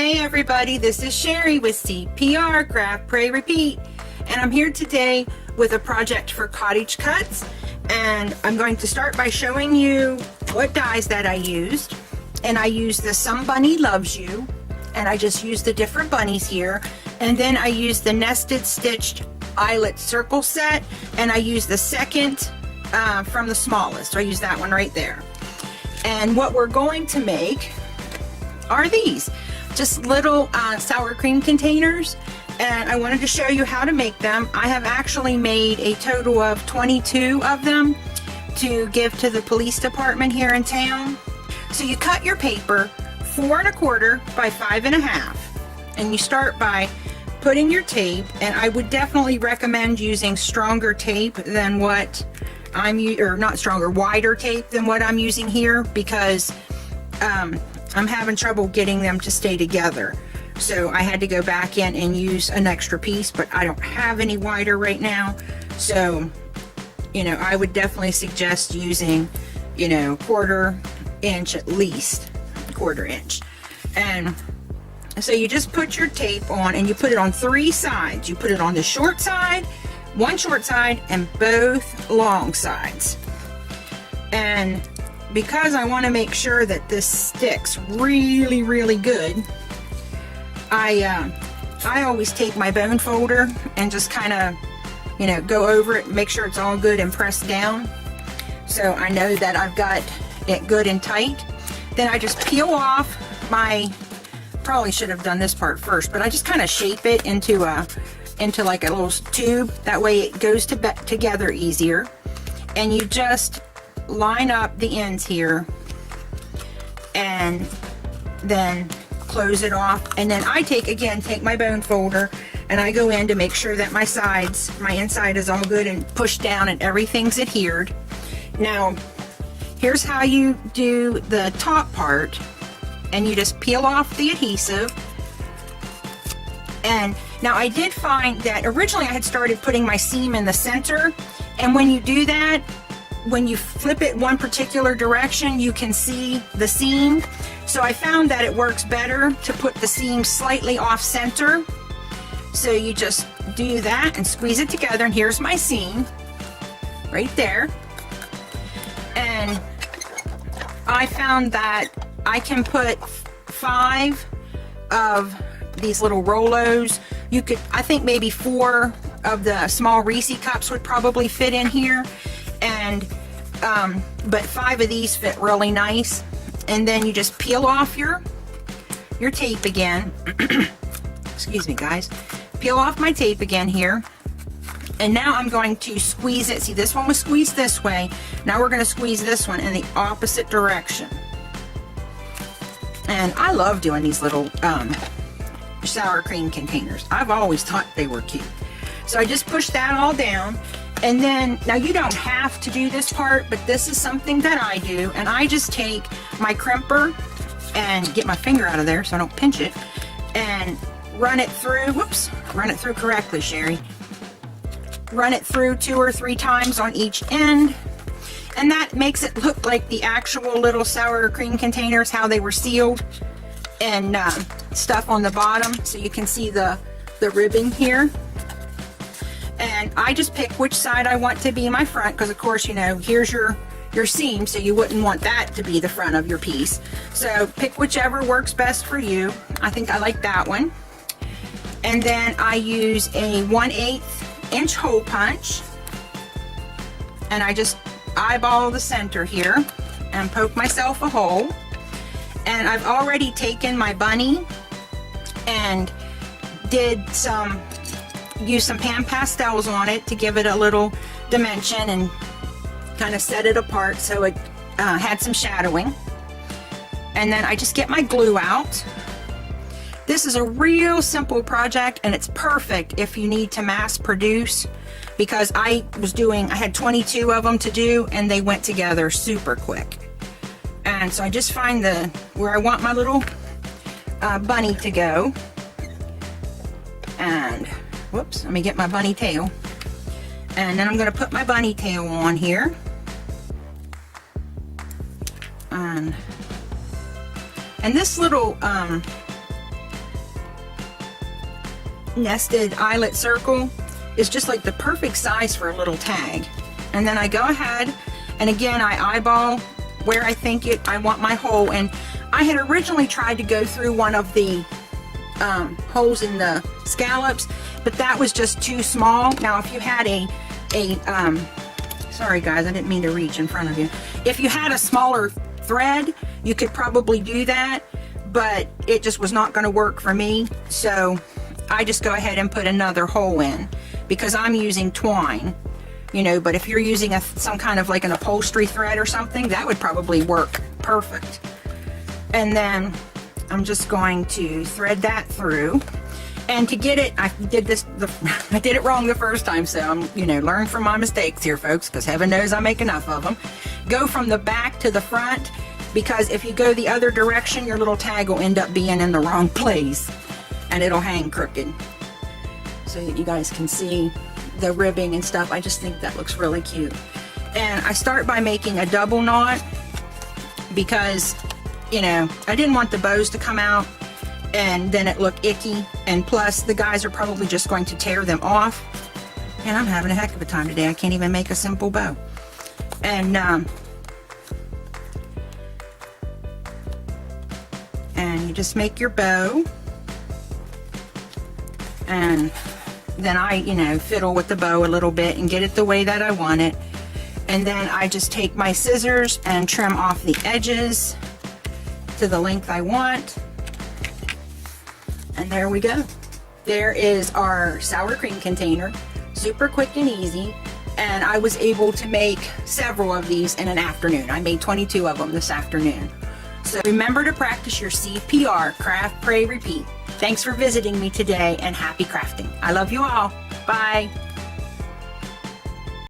Hey everybody, this is Sherry with CPR, Craft, Pray, Repeat, and I'm here today with a project for cottage cuts, and I'm going to start by showing you what dies that I used. And I used the Some Bunny Loves You, and I just used the different bunnies here, and then I used the nested stitched eyelet circle set, and I used the second from the smallest, so I used that one right there. And what we're going to make are these just little sour cream containers, and I wanted to show you how to make them. I have actually made a total of 22 of them to give to the police department here in town. So you cut your paper 4 1/4 by 5 1/2, and you start by putting your tape, and I would definitely recommend using stronger tape than what I'm or not stronger, wider tape than what I'm using here, because I'm having trouble getting them to stay together. So I had to go back in and use an extra piece, but I don't have any wider right now. So, you know, I would definitely suggest using, you know, 1/4 inch at least, 1/4 inch. And so you just put your tape on, and you put it on 3 sides. You put it on the short side, one short side, and both long sides. And because I want to make sure that this sticks really, really good, I always take my bone folder and just kind of, you know, go over it, make sure it's all good and pressed down, so I know that I've got it good and tight. Then I just peel off my, probably should have done this part first, but I just kind of shape it into like a little tube. That way it goes together easier. And you just line up the ends here and then close it off. And then I take my bone folder and I go in to make sure that my sides, my inside is all good and pushed down and everything's adhered. Now here's how you do the top part, and you just peel off the adhesive. And now I did find that originally I had started putting my seam in the center, and when you do that, when you flip it one particular direction, you can see the seam. So I found that it works better to put the seam slightly off center. So you just do that and squeeze it together, and here's my seam right there. And I found that I can put 5 of these little Rolos. You could, I think maybe 4 of the small Reese cups would probably fit in here, and but 5 of these fit really nice. And then you just peel off your tape again. Excuse me, guys. Peel off my tape again here, and now I'm going to squeeze it. See, this one was squeezed this way. Now we're going to squeeze this one in the opposite direction. And I love doing these little sour cream containers. I've always thought they were cute. So I just push that all down, and then, now you don't have to do this part, but this is something that I do, and I just take my crimper and get my finger out of there so I don't pinch it, and run it through, whoops, run it through correctly, Sherry. Run it through 2 or 3 times on each end, and that makes it look like the actual little sour cream containers, how they were sealed, and stuff on the bottom, so you can see the ribbing here. And I just pick which side I want to be my front, because of course, you know, here's your seam, so you wouldn't want that to be the front of your piece. So pick whichever works best for you. I think I like that one. And then I use a 1/8 inch hole punch, and I just eyeball the center here and poke myself a hole. And I've already taken my bunny and used some pan pastels on it to give it a little dimension and kind of set it apart so it had some shadowing. And then I just get my glue out. This is a real simple project, and it's perfect if you need to mass produce, because I had 22 of them to do, and they went together super quick. And so I just find where I want my little bunny to go, and whoops, let me get my bunny tail, and then I'm going to put my bunny tail on here. And this little nested eyelet circle is just like the perfect size for a little tag. And then I go ahead and again I eyeball where I think I want my hole. And I had originally tried to go through one of the holes in the scallops, but that was just too small. Now if you had sorry guys, I didn't mean to reach in front of you. If you had a smaller thread, you could probably do that, but it just was not going to work for me. So I just go ahead and put another hole in because I'm using twine, you know, but if you're using some kind of like an upholstery thread or something, that would probably work perfect. And then I'm just going to thread that through. And to get it, I did it wrong the first time, so I'm, you know, learn from my mistakes here, folks, because heaven knows I make enough of them. Go from the back to the front, because if you go the other direction, your little tag will end up being in the wrong place, and it'll hang crooked. So that you guys can see the ribbing and stuff. I just think that looks really cute. And I start by making a double knot, because, you know, I didn't want the bows to come out and then it looked icky, and plus the guys are probably just going to tear them off, and I'm having a heck of a time today. I can't even make a simple bow. And you just make your bow, and then I, you know, fiddle with the bow a little bit and get it the way that I want it. And then I just take my scissors and trim off the edges to the length I want. And there we go. There is our sour cream container. Super quick and easy. And I was able to make several of these in an afternoon. I made 22 of them this afternoon. So remember to practice your CPR, craft, pray, repeat. Thanks for visiting me today, and happy crafting. I love you all. Bye.